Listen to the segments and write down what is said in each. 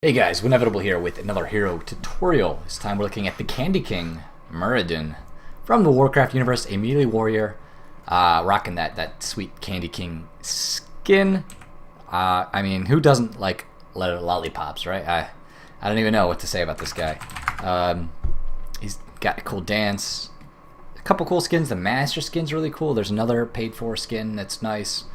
Hey guys, wInevitable here with another hero tutorial. This time we're looking at the Candy King, Muradin, from the WarCraft universe, a melee warrior, rocking that sweet Candy King skin. I mean, who doesn't like lollipops, right? I don't even know what to say about this guy. He's got a cool dance, a couple cool skins. The Master skin's really cool. There's another paid-for skin that's nice.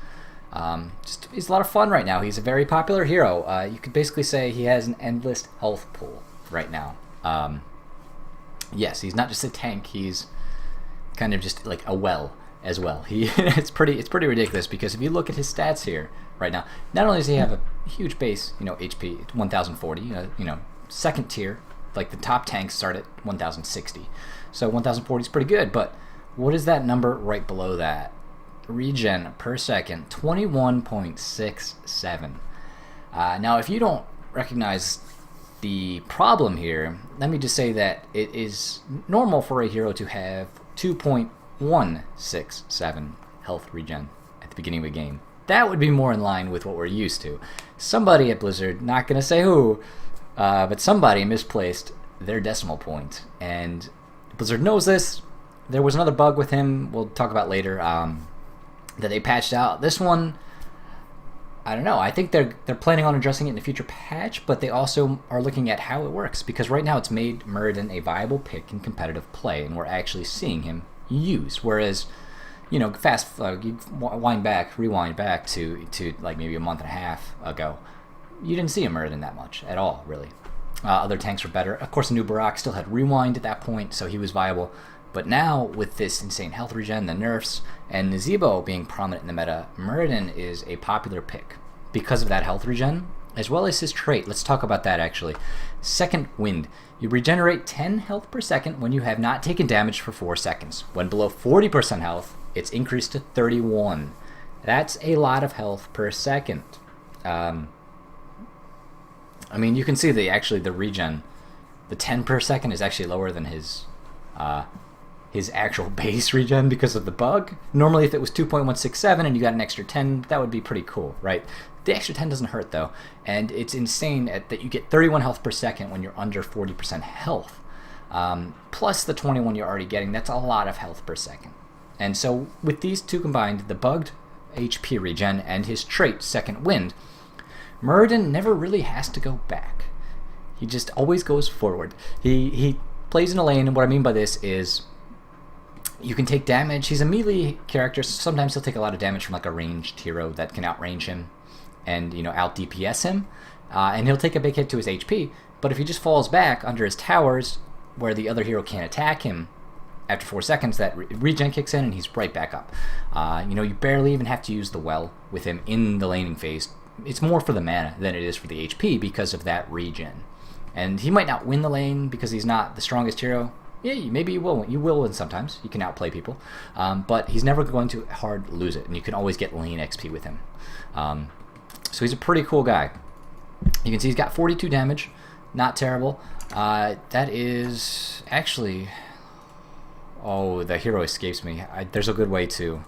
He's a lot of fun right now. He's a very popular hero. You could basically say he has an endless health pool right now. Yes, he's not just a tank. He's kind of just like a well as well. It's pretty ridiculous because if you look at his stats here right now, not only does he have a huge base, HP 1040, second tier, like the top tanks start at 1060, so 1040 is pretty good. But what is that number right below that? Regen per second, 21.67. Now, if you don't recognize the problem here, let me just say that it is normal for a hero to have 2.167 health regen at the beginning of a game. That would be more in line with what we're used to. Somebody at Blizzard, not going to say who, but somebody misplaced their decimal point, and Blizzard knows this. There was another bug with him we'll talk about later, that they patched out. This one, I don't know. I think they're planning on addressing it in a future patch, but they also are looking at how it works, because right now it's made Muradin a viable pick in competitive play, and we're actually seeing him used. Whereas, you rewind back to like maybe a month and a half ago, you didn't see a Muradin that much at all, really. Other tanks were better. Of course, the new Barak still had rewind at that point, so he was viable. But now, with this insane health regen, the nerfs, and Nezebo being prominent in the meta, Muradin is a popular pick because of that health regen, as well as his trait. Let's talk about that, actually. Second Wind. You regenerate 10 health per second when you have not taken damage for 4 seconds. When below 40% health, it's increased to 31. That's a lot of health per second. I mean, you can see the regen, the 10 per second is actually lower than his actual base regen because of the bug. Normally, if it was 2.167 and you got an extra 10, that would be pretty cool, right? The extra 10 doesn't hurt, though, and it's insane that you get 31 health per second when you're under 40% health. Plus the 21 you're already getting, that's a lot of health per second. And so with these two combined, the bugged HP regen and his trait, Second Wind, Muradin never really has to go back. He just always goes forward. He plays in a lane, and what I mean by this is you can take damage. He's a melee character, so sometimes he'll take a lot of damage from like a ranged hero that can outrange him and out DPS him, and he'll take a big hit to his HP. But if he just falls back under his towers where the other hero can't attack him, after 4 seconds that regen kicks in and he's right back up. You barely even have to use the well with him in the laning phase. It's more for the mana than it is for the HP because of that regen. And he might not win the lane because he's not the strongest hero. Yeah, maybe you will. You will win sometimes. You can outplay people, but he's never going to hard lose it, and you can always get lane XP with him. So he's a pretty cool guy. You can see he's got 42 damage, not terrible. That is actually, the hero escapes me. There's a good way to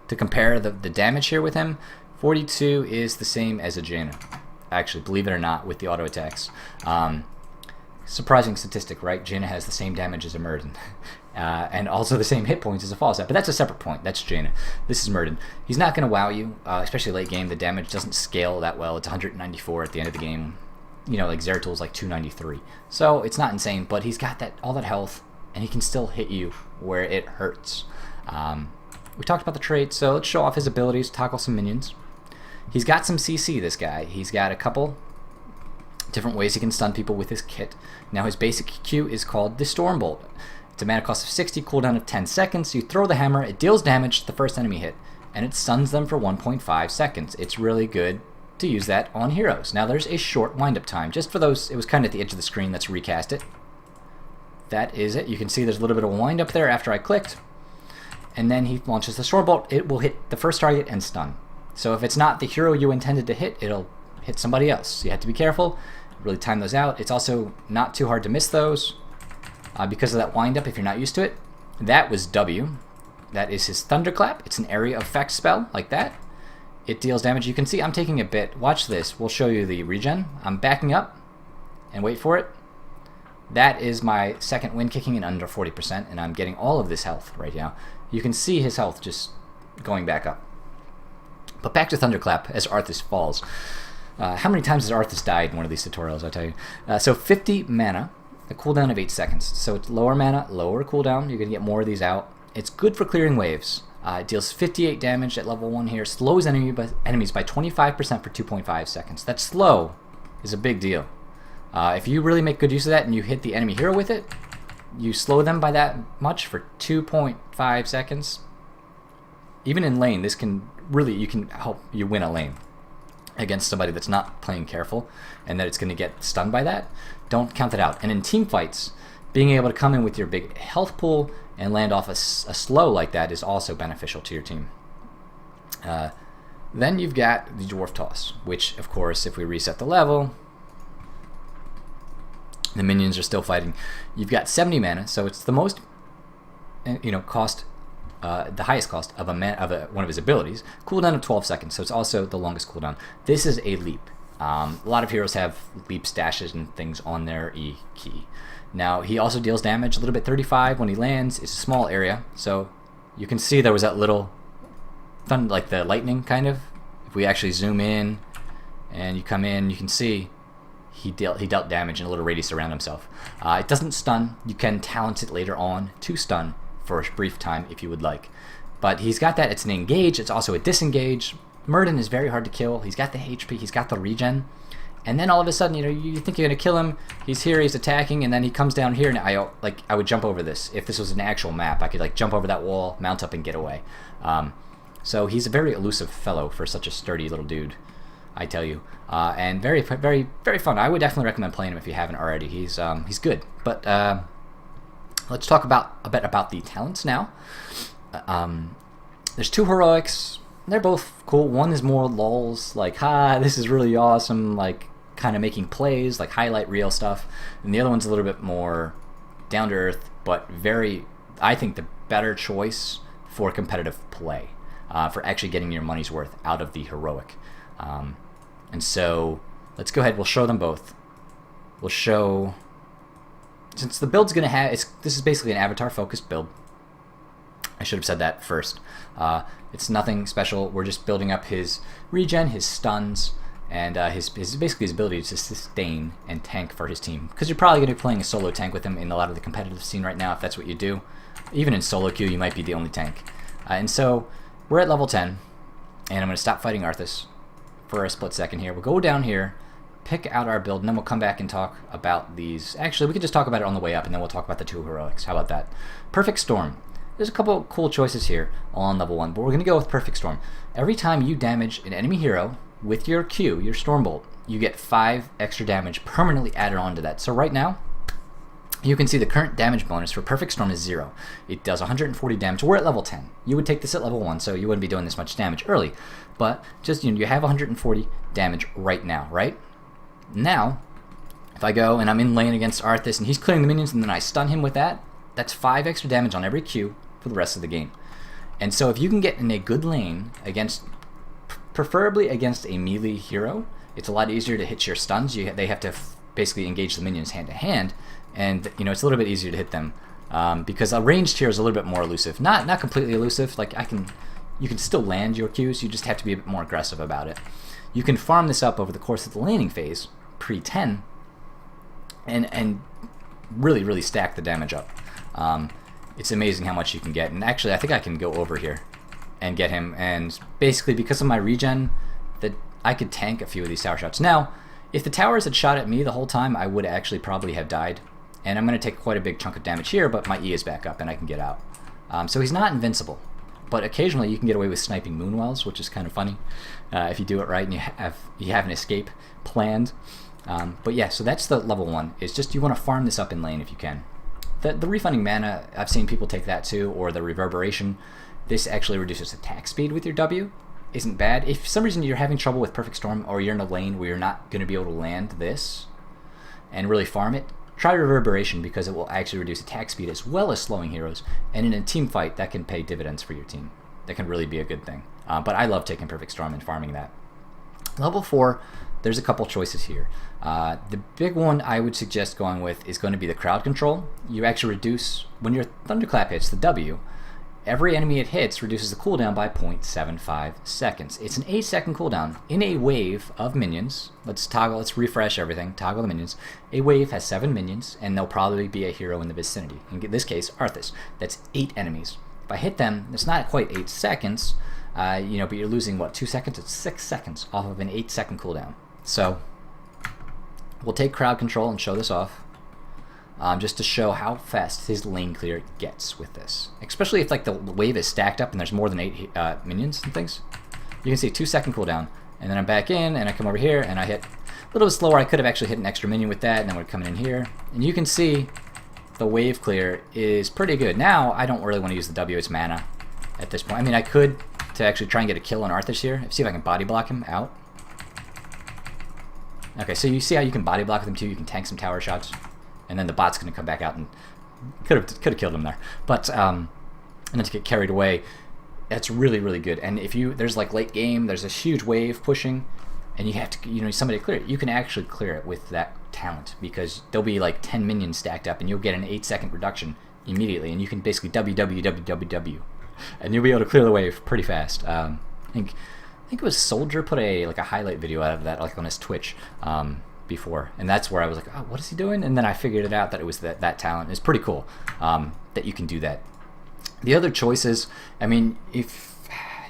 compare the damage here with him. 42 is the same as a Jaina, actually, believe it or not, with the auto attacks. Surprising statistic, right? Jaina has the same damage as a Muradin, and also the same hit points as a Falstad, but that's a separate point. That's Jaina. This is Muradin. He's not going to wow you, especially late game. The damage doesn't scale that well. It's 194 at the end of the game. Like Zeratul like 293. So it's not insane, but he's got all that health, and he can still hit you where it hurts. We talked about the trait, so let's show off his abilities, tackle some minions. He's got some CC, this guy. He's got a couple different ways he can stun people with his kit. Now his basic Q is called the Stormbolt. It's a mana cost of 60, cooldown of 10 seconds. You throw the hammer, it deals damage to the first enemy hit, and it stuns them for 1.5 seconds. It's really good to use that on heroes. Now there's a short wind-up time. Just for those, it was kind of at the edge of the screen. Let's recast it. That is it. You can see there's a little bit of a wind-up there after I clicked. And then he launches the Stormbolt. It will hit the first target and stun. So if it's not the hero you intended to hit, it'll hit somebody else. You have to be careful. Really time those out. It's also not too hard to miss those because of that wind-up if you're not used to it. That was W. That is his Thunderclap. It's an area effect spell like that. it deals damage. You can see I'm taking a bit. Watch this. We'll show you the regen. I'm backing up, and wait for it. That is my second wind kicking in under 40%, and I'm getting all of this health right now. You can see his health just going back up. But back to Thunderclap as Arthas falls. How many times has Arthas died in one of these tutorials, I'll tell you. So 50 mana, a cooldown of 8 seconds. So it's lower mana, lower cooldown. You're going to get more of these out. It's good for clearing waves. It deals 58 damage at level 1 here. Slows enemies by 25% for 2.5 seconds. That slow is a big deal. If you really make good use of that and you hit the enemy hero with it, you slow them by that much for 2.5 seconds. Even in lane, this can really, you can help you win a lane against somebody that's not playing careful and that it's going to get stunned by that. Don't count that out. And in team fights, being able to come in with your big health pool and land off a slow like that is also beneficial to your team. Then you've got the Dwarf Toss, which, of course, if we reset the level, the minions are still fighting. You've got 70 mana, so it's the most, cost, the highest cost of one of his abilities. Cooldown of 12 seconds, so it's also the longest cooldown. This is a leap. A lot of heroes have leap stashes and things on their E key. Now, he also deals damage a little bit, 35 when he lands. It's a small area, so you can see there was that little, like the lightning kind of. If we actually zoom in and you come in, you can see he dealt damage in a little radius around himself. It doesn't stun. You can talent it later on to stun for a brief time if you would like. But he's got that. It's an engage. It's also a disengage. Muradin is very hard to kill. He's got the HP. He's got the regen. And then all of a sudden, you think you're going to kill him. He's here. He's attacking. And then he comes down here. And I would jump over this. If this was an actual map, I could jump over that wall, mount up, and get away. So he's a very elusive fellow for such a sturdy little dude, I tell you, and very, very, very fun. I would definitely recommend playing him if you haven't already. He's good. But let's talk a bit about the talents now. There's 2 heroics. They're both cool. One is more lulz, like, this is really awesome, like kind of making plays, like highlight reel stuff. And the other one's a little bit more down to earth, but I think the better choice for competitive play, for actually getting your money's worth out of the heroic. And so let's go ahead. We'll show them both. We'll show, since the build's gonna have, this is basically an avatar focused build. I should have said that first. It's nothing special. We're just building up his regen, his stuns, and basically his ability to sustain and tank for his team. Because you're probably going to be playing a solo tank with him in a lot of the competitive scene right now, if that's what you do. Even in solo queue, you might be the only tank. And so we're at level 10, and I'm going to stop fighting Arthas for a split second here. We'll go down here, pick out our build, and then we'll come back and talk about these. Actually, we could just talk about it on the way up, and then we'll talk about the 2 heroics. How about that? Perfect Storm. There's a couple cool choices here on level 1, but we're going to go with Perfect Storm. Every time you damage an enemy hero with your Q, your Stormbolt, you get 5 extra damage permanently added on to that. So right now, you can see the current damage bonus for Perfect Storm is 0. It does 140 damage. We're at level 10. You would take this at level 1, so you wouldn't be doing this much damage early. But just, you have 140 damage right now, right? Now, if I go and I'm in lane against Arthas and he's clearing the minions and then I stun him with that, that's 5 extra damage on every Q for the rest of the game. And so if you can get in a good lane against, preferably against a melee hero, it's a lot easier to hit your stuns. They have to basically engage the minions hand to hand, and it's a little bit easier to hit them because a ranged hero is a little bit more elusive. Not completely elusive. Like you can still land your Qs. You just have to be a bit more aggressive about it. You can farm this up over the course of the laning phase, pre-10, and really stack the damage up. It's amazing how much you can get. And actually, I think I can go over here and get him. And basically, because of my regen, that I could tank a few of these tower shots. Now, if the towers had shot at me the whole time, I would actually probably have died. And I'm going to take quite a big chunk of damage here, but my E is back up and I can get out. So he's not invincible. But occasionally you can get away with sniping Moonwells, which is kind of funny if you do it right and you have an escape planned. But yeah, so that's the level 1. It's just you want to farm this up in lane if you can. The refunding mana, I've seen people take that too, or the reverberation. This actually reduces attack speed with your W. Isn't bad. If for some reason you're having trouble with Perfect Storm, or you're in a lane where you're not going to be able to land this and really farm it, try reverberation because it will actually reduce attack speed as well as slowing heroes. And in a team fight, that can pay dividends for your team. That can really be a good thing. But I love taking Perfect Storm and farming that. Level 4, there's a couple choices here. The big one I would suggest going with is going to be the crowd control. You actually reduce, when your Thunderclap hits, the W, every enemy it hits reduces the cooldown by 0.75 seconds. It's an 8-second cooldown in a wave of minions. Let's refresh everything, toggle the minions. A wave has 7 minions, and there'll probably be a hero in the vicinity. In this case, Arthas. That's 8 enemies. If I hit them, it's not quite 8 seconds, but you're losing, what, 2 seconds? It's 6 seconds off of an 8-second cooldown. So, we'll take crowd control and show this off. Just to show how fast his lane clear gets with this. Especially if like the wave is stacked up and there's more than 8 minions and things. You can see 2-second cooldown. And then I'm back in and I come over here and I hit a little bit slower. I could have actually hit an extra minion with that, and then we're coming in here. And you can see the wave clear is pretty good. Now I don't really want to use the W as mana at this point. I mean, I could to actually try and get a kill on Arthas here. See if I can body block him out. Okay, so you see how you can body block them too. You can tank some tower shots. And then the bot's going to come back out and could have killed him there. But and then to get carried away, that's really, really good. And if there's like late game, there's a huge wave pushing, and you have to somebody clear it. You can actually clear it with that talent, because there'll be like 10 minions stacked up, and you'll get an 8-second reduction immediately, and you can basically W, and you'll be able to clear the wave pretty fast. I think it was Soldier put a highlight video out of that on his Twitch. Before, and that's where I was like, oh, what is he doing? And then I figured it out that it was that talent. It's pretty cool that you can do that. The other choices, I mean, if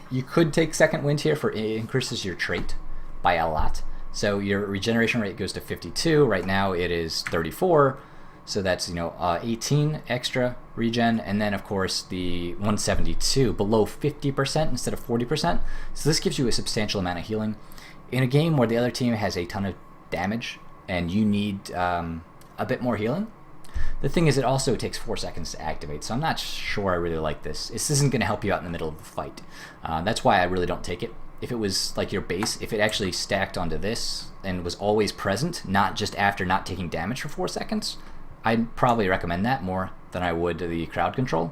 you could take Second Wind here, for it increases your trait by a lot. So your regeneration rate goes to 52. Right now it is 34, so that's 18 extra regen, and then of course the 172 below 50% instead of 40%. So this gives you a substantial amount of healing in a game where the other team has a ton of damage and you need a bit more healing. The thing is, it also takes 4 seconds to activate, so I'm not sure I really like this. This isn't going to help you out in the middle of the fight. That's why I really don't take it. If it was like your base, if it actually stacked onto this and was always present, not just after not taking damage for 4 seconds, I'd probably recommend that more than I would the crowd control,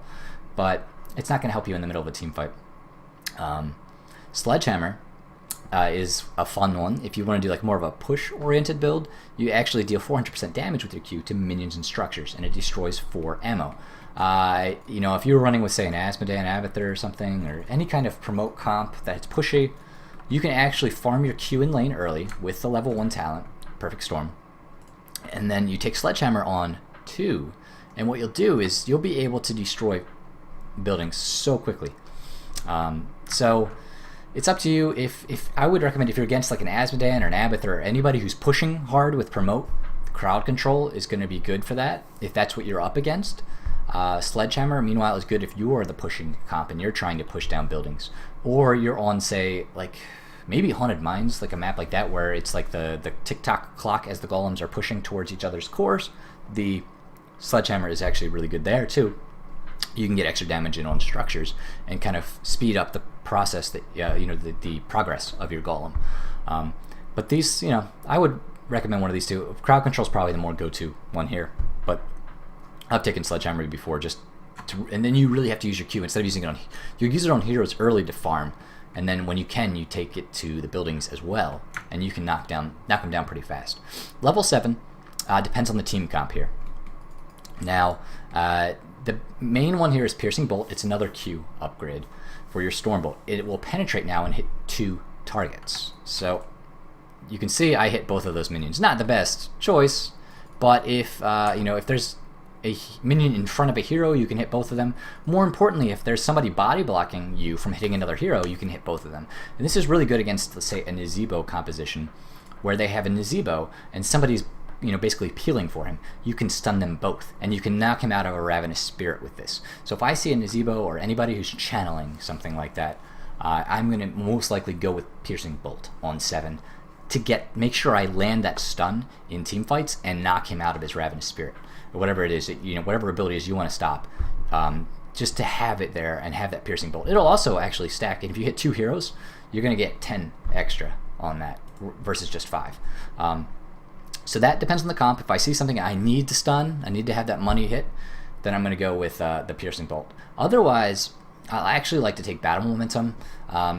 but it's not going to help you in the middle of a team fight. Sledgehammer is a fun one. If you want to do like more of a push-oriented build, you actually deal 400% damage with your Q to minions and structures, and it destroys 4 ammo. If you were running with, say, an Asmodean Abathur or something, or any kind of promote comp that's pushy, you can actually farm your Q in lane early with the level 1 talent, Perfect Storm, and then you take Sledgehammer on 2, and what you'll do is you'll be able to destroy buildings so quickly. So it's up to you. If I would recommend, if you're against like an Asmodean or an Abathur or anybody who's pushing hard with promote, crowd control is going to be good for that, if that's what you're up against. Sledgehammer, meanwhile, is good if you are the pushing comp and you're trying to push down buildings. Or you're on, say, like maybe Haunted Mines, like a map like that where it's like the tick-tock clock as the golems are pushing towards each other's cores. The Sledgehammer is actually really good there too. You can get extra damage in on structures and kind of speed up the process that the progress of your golem. But these, I would recommend one of these two. Crowd control is probably the more go-to one here, but I've taken Sledgehammer before and then you really have to use your Q instead of using it on. You use it on heroes early to farm, and then when you can, you take it to the buildings as well, and you can knock them down pretty fast. Level 7 depends on the team comp here. Now, the main one here is Piercing Bolt. It's another Q upgrade for your Stormbolt. It will penetrate now and hit 2 targets. So you can see I hit both of those minions. Not the best choice, but if if there's a minion in front of a hero, you can hit both of them. More importantly, if there's somebody body blocking you from hitting another hero, you can hit both of them. And this is really good against, let's say, a Nazebo composition where they have a Nazebo and somebody's basically peeling for him. You can stun them both, and you can knock him out of a Ravenous Spirit with this. So if I see a Nazebo or anybody who's channeling something like that, I'm going to most likely go with Piercing Bolt on 7 to make sure I land that stun in team fights and knock him out of his Ravenous Spirit, or whatever it is, whatever ability is you want to stop, just to have it there and have that Piercing Bolt. It'll also actually stack, and if you hit 2 heroes, you're going to get 10 extra on that versus just 5. So that depends on the comp. If I see something I need to stun, I need to have that money hit, then I'm going to go with the Piercing Bolt. Otherwise, I actually like to take battle momentum.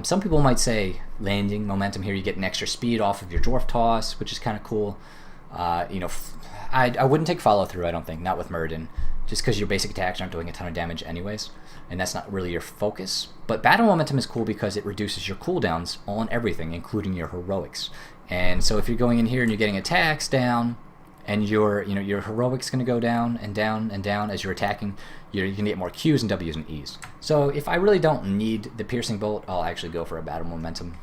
Some people might say landing momentum here, you get an extra speed off of your dwarf toss, which is kind of cool. You know, I wouldn't take follow through, I don't think, not with Muradin, just because your basic attacks aren't doing a ton of damage anyways, and that's not really your focus. But battle momentum is cool because it reduces your cooldowns on everything, including your heroics. And so if you're going in here and you're getting attacks down, and your heroic's going to go down and down and down as you're attacking, you're going to get more Qs and Ws and Es. So if I really don't need the piercing bolt, I'll actually go for a battle momentum.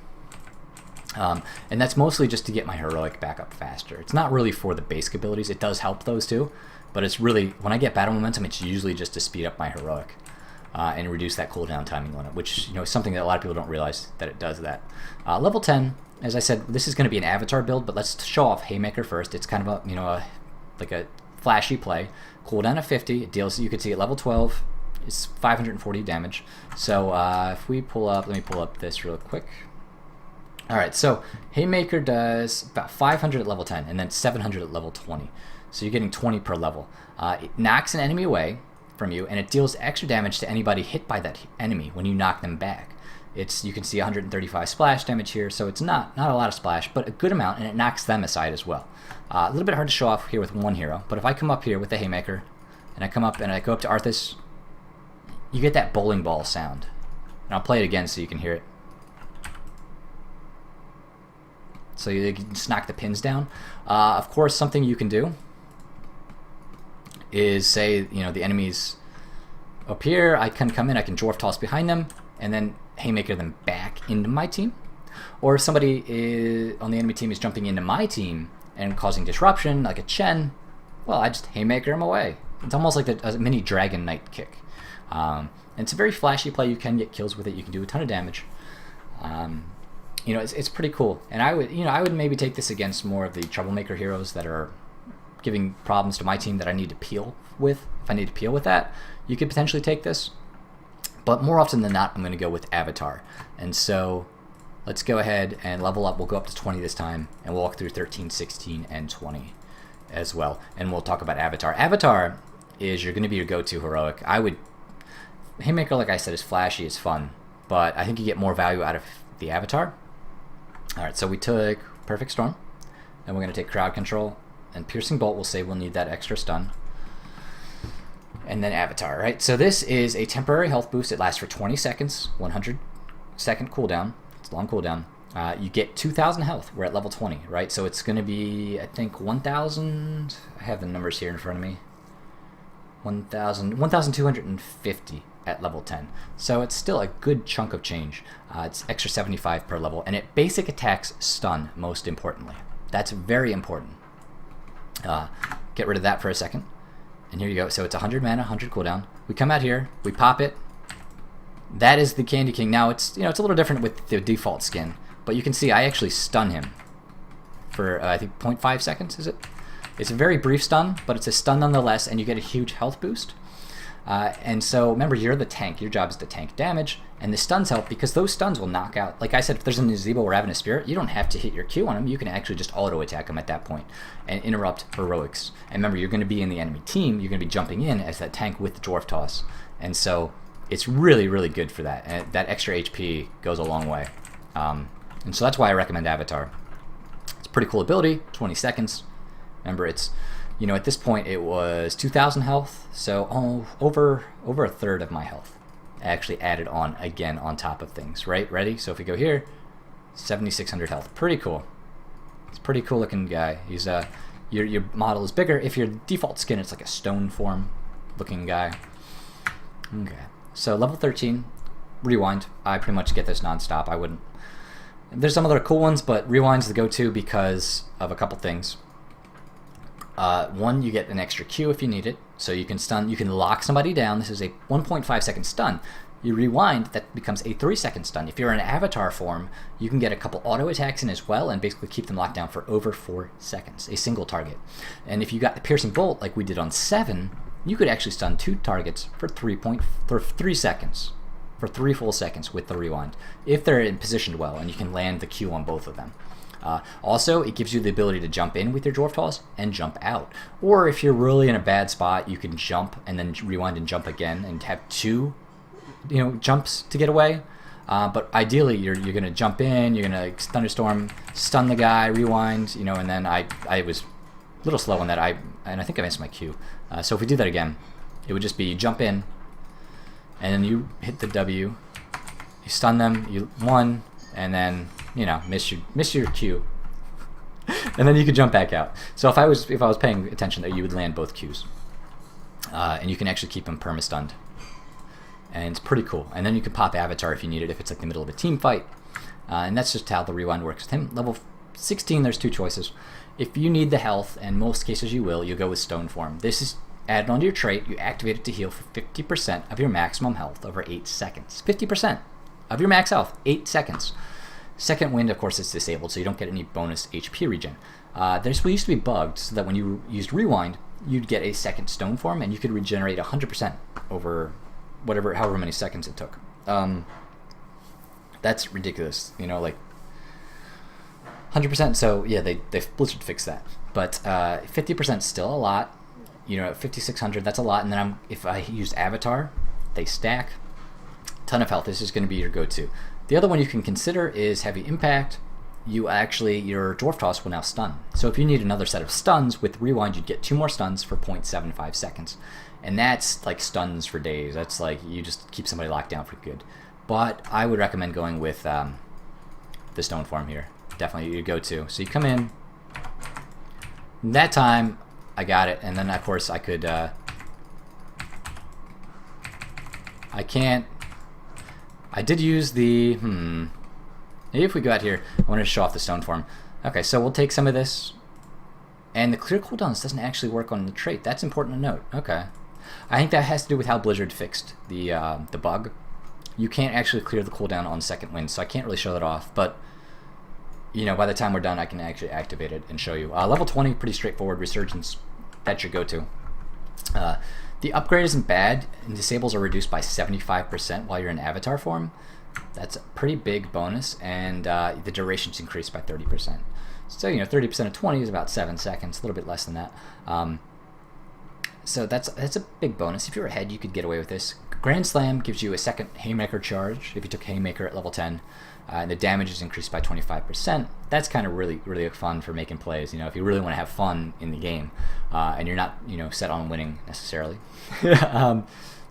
And that's mostly just to get my heroic back up faster. It's not really for the basic abilities. It does help those too, but it's really, when I get battle momentum, it's usually just to speed up my heroic and reduce that cooldown timing on it, which is something that a lot of people don't realize that it does that. Level 10, as I said, this is going to be an avatar build, but let's show off Haymaker first. It's kind of a like a flashy play. Cooldown of 50. It deals, you can see at level 12, it's 540 damage. So if we pull up, let me pull up this real quick. Alright, so Haymaker does about 500 at level 10 and then 700 at level 20. So you're getting 20 per level. It knocks an enemy away from you, and it deals extra damage to anybody hit by that enemy when you knock them back. You can see 135 splash damage here, so it's not a lot of splash, but a good amount, and it knocks them aside as well. A little bit hard to show off here with one hero, but if I come up here with the Haymaker, and I come up and I go up to Arthas, you get that bowling ball sound. And I'll play it again so you can hear it. So you can just knock the pins down. Of course, something you can do is say, the enemy's up here, I can come in, I can dwarf toss behind them, and then Haymaker them back into my team. Or if somebody on the enemy team is jumping into my team and causing disruption, like a Chen, well, I just Haymaker them away. It's almost like a mini Dragon Knight kick. And it's a very flashy play. You can get kills with it. You can do a ton of damage. It's pretty cool. And I would maybe take this against more of the troublemaker heroes that are giving problems to my team that I need to peel with. If I need to peel with that, you could potentially take this. But more often than not, I'm going to go with Avatar. And so let's go ahead and level up. We'll go up to 20 this time, and we'll walk through 13, 16, and 20 as well. And we'll talk about Avatar. Avatar is you're going to be your go-to heroic. Haymaker, like I said, is flashy, is fun, but I think you get more value out of the Avatar. Alright, so we took Perfect Storm, and we're going to take Crowd Control, and Piercing Bolt will say we'll need that extra stun. And then Avatar, right? So this is a temporary health boost. It lasts for 20 seconds, 100-second cooldown. It's a long cooldown. You get 2,000 health. We're at level 20, right? So it's going to be, I think, 1,000. I have the numbers here in front of me. 1,250 at level 10. So it's still a good chunk of change. It's extra 75 per level, and it basic attacks stun, most importantly. That's very important. Get rid of that for a second. And here you go. So it's 100 mana, 100 cooldown. We come out here, we pop it. That is the Candy King. Now it's it's a little different with the default skin, but you can see I actually stun him for I think 0.5 seconds. Is it? It's a very brief stun, but it's a stun nonetheless, and you get a huge health boost. And so remember, you're the tank. Your job is to tank damage, and the stuns help because those stuns will knock out. Like I said, if there's an Elusive or Ravenous Spirit, you don't have to hit your Q on them. You can actually just auto attack them at that point and interrupt heroics. And remember, you're going to be in the enemy team. You're going to be jumping in as that tank with the dwarf toss, and so it's really, really good for that. And that extra HP goes a long way. And so that's why I recommend Avatar. It's a pretty cool ability. 20 seconds. Remember, it's at this point it was 2,000 health, so over a third of my health actually added on again on top of things. Right, ready? So if we go here, 7,600 health. Pretty cool. It's a pretty cool looking guy. He's your model is bigger. If your default skin, it's like a stone form looking guy. Okay. So level 13, rewind. I pretty much get this nonstop. I wouldn't. There's some other cool ones, but rewind's the go-to because of a couple things. One, you get an extra Q if you need it, so you can lock somebody down. This is a 1.5 second stun. You rewind, that becomes a 3 second stun. If you're in Avatar form, you can get a couple auto attacks in as well and basically keep them locked down for over 4 seconds, a single target. And if you got the Piercing Bolt like we did on 7, you could actually stun 2 targets for 3 seconds, for 3 full seconds with the rewind, if they're positioned well and you can land the Q on both of them. Also, it gives you the ability to jump in with your dwarf toss and jump out. Or if you're really in a bad spot, you can jump and then rewind and jump again and have 2 jumps to get away. But ideally, you're going to jump in, you're going to thunderstorm, stun the guy, rewind, and then I was a little slow on that. And I think I missed my Q. So if we do that again, it would just be you jump in, and then you hit the W, you stun them, you one, and then miss your Q, and then you could jump back out. So if I was paying attention there, you would land both Qs, and you can actually keep them perma-stunned. And it's pretty cool. And then you can pop Avatar if you need it, if it's like the middle of a team fight. And that's just how the rewind works with him. Level 16, there's two choices. If you need the health, and most cases you will, go with Stone Form. This is added onto your trait. You activate it to heal for 50% of your maximum health over 8 seconds. 50% of your max health, 8 seconds. Second Wind, of course, is disabled, so you don't get any bonus HP regen. This used to be bugged, so that when you used Rewind, you'd get a second Stone Form, and you could regenerate 100% over however many seconds it took. That's ridiculous, like 100%. So yeah, they Blizzard fixed that, but 50% still a lot. At 5600, that's a lot. And then if I use Avatar, they stack. Ton of health. This is going to be your go-to. The other one you can consider is Heavy Impact. Your Dwarf Toss will now stun. So if you need another set of stuns, with Rewind you'd get 2 more stuns for 0.75 seconds. And that's like stuns for days. That's like you just keep somebody locked down for good. But I would recommend going with the Stone Form here. Definitely your go-to. So you come in. That time I got it, and then of course I could. I can't. I did use the. Maybe if we go out here, I wanted to show off the Stone Form. Okay, so we'll take some of this. And the clear cooldowns doesn't actually work on the trait. That's important to note. Okay. I think that has to do with how Blizzard fixed the bug. You can't actually clear the cooldown on Second Wind, so I can't really show that off. But, by the time we're done, I can actually activate it and show you. Level 20, pretty straightforward. Resurgence, that's your go-to. The upgrade isn't bad, and disables are reduced by 75% while you're in Avatar form. That's a pretty big bonus, and the duration's increased by 30%. So, 30% of 20 is about 7 seconds, a little bit less than that. So that's a big bonus. If you're ahead, you could get away with this. Grand Slam gives you a second Haymaker charge if you took Haymaker at level 10. And the damage is increased by 25%. That's kind of really, really fun for making plays. If you really want to have fun in the game, and you're not, set on winning necessarily. And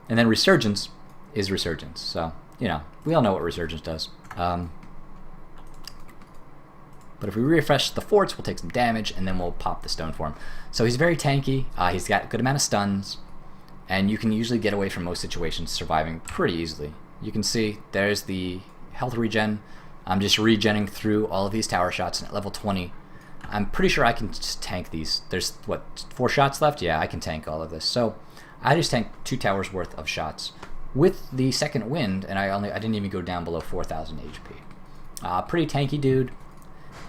then Resurgence is Resurgence. So, we all know what Resurgence does. But if we refresh the forts, we'll take some damage, and then we'll pop the Stone Form. So he's very tanky. He's got a good amount of stuns, and you can usually get away from most situations surviving pretty easily. You can see there's the health regen. I'm just regenning through all of these tower shots, and at level 20, I'm pretty sure I can just tank these. There's, 4 shots left? Yeah, I can tank all of this. So I just tanked 2 towers worth of shots with the Second Wind, and I didn't even go down below 4,000 HP. Pretty tanky dude.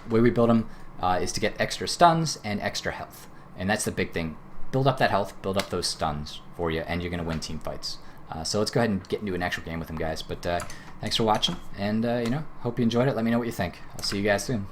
The way we build him is to get extra stuns and extra health, and that's the big thing. Build up that health, build up those stuns for you, and you're going to win team fights. So let's go ahead and get into an actual game with him, guys. But thanks for watching, and hope you enjoyed it. Let me know what you think. I'll see you guys soon.